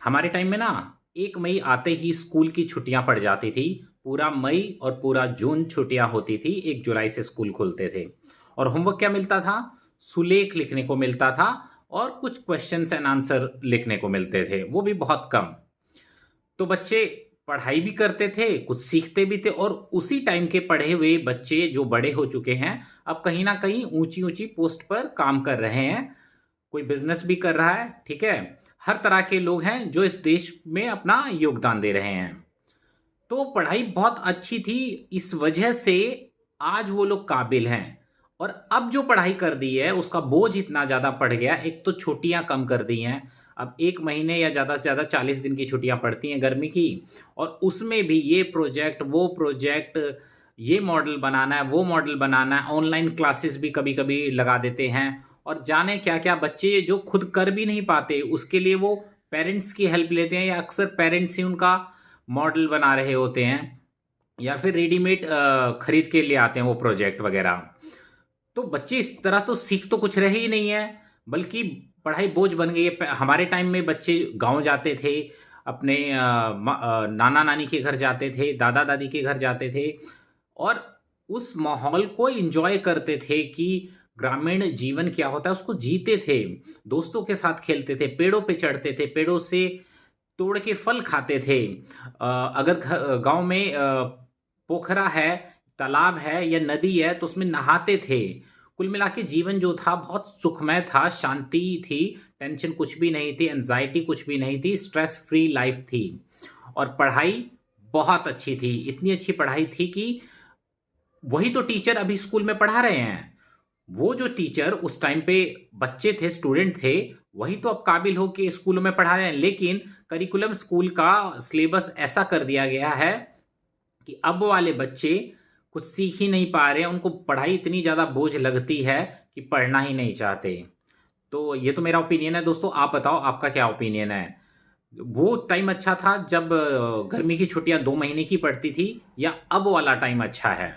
हमारे टाइम में ना 1 मई आते ही स्कूल की छुट्टियां पड़ जाती थी। पूरा मई और पूरा जून छुट्टियां होती थी। 1 जुलाई से स्कूल खुलते थे। और होमवर्क क्या मिलता था? सुलेख लिखने को मिलता था और कुछ क्वेश्चंस एंड आंसर लिखने को मिलते थे, वो भी बहुत कम। तो बच्चे पढ़ाई भी करते थे, कुछ सीखते भी थे, और उसी टाइम के पढ़े हुए बच्चे जो बड़े हो चुके हैं, अब कहीं ना कहीं ऊंची ऊंची पोस्ट पर काम कर रहे हैं। कोई बिजनेस भी कर रहा है, ठीक है। हर तरह के लोग हैं जो इस देश में अपना योगदान दे रहे हैं। तो पढ़ाई बहुत अच्छी थी, इस वजह से आज वो लोग काबिल हैं। और अब जो पढ़ाई कर दी है उसका बोझ इतना ज़्यादा पड़ गया। एक तो छुट्टियां कम कर दी हैं। अब 1 महीने या ज़्यादा से ज़्यादा 40 दिन की छुट्टियां पड़ती हैं गर्मी की। और उसमें भी ये प्रोजेक्ट वो प्रोजेक्ट, ये मॉडल बनाना है वो मॉडल बनाना है, ऑनलाइन क्लासेस भी कभी कभी लगा देते हैं। और जाने क्या क्या बच्चे जो खुद कर भी नहीं पाते उसके लिए वो पेरेंट्स की हेल्प लेते हैं, या अक्सर पेरेंट्स ही उनका मॉडल बना रहे होते हैं, या फिर रेडीमेड खरीद के ले आते हैं वो प्रोजेक्ट वगैरह। तो बच्चे इस तरह तो सीख तो कुछ रहे ही नहीं है, बल्कि पढ़ाई बोझ बन गई है। हमारे टाइम में बच्चे गांव जाते थे, अपने नाना नानी के घर जाते थे, दादा दादी के घर जाते थे, और उस माहौल को एंजॉय करते थे कि ग्रामीण जीवन क्या होता है उसको जीते थे। दोस्तों के साथ खेलते थे, पेड़ों पे चढ़ते थे, पेड़ों से तोड़ के फल खाते थे। अगर गांव में पोखरा है, तालाब है या नदी है तो उसमें नहाते थे। कुल मिला के जीवन जो था बहुत सुखमय था, शांति थी, टेंशन कुछ भी नहीं थी, एंजाइटी कुछ भी नहीं थी, स्ट्रेस फ्री लाइफ थी। और पढ़ाई बहुत अच्छी थी, इतनी अच्छी पढ़ाई थी कि वही तो टीचर अभी स्कूल में पढ़ा रहे हैं। वो जो टीचर उस टाइम पे बच्चे थे, स्टूडेंट थे, वही तो अब काबिल हो के स्कूलों में पढ़ा रहे हैं। लेकिन करिकुलम स्कूल का सिलेबस ऐसा कर दिया गया है कि अब वाले बच्चे कुछ सीख ही नहीं पा रहे हैं, उनको पढ़ाई इतनी ज़्यादा बोझ लगती है कि पढ़ना ही नहीं चाहते। तो ये तो मेरा ओपिनियन है दोस्तों, आप बताओ आपका क्या ओपिनियन है? वो टाइम अच्छा था जब गर्मी की छुट्टियां 2 महीने की पड़ती थी, या अब वाला टाइम अच्छा है?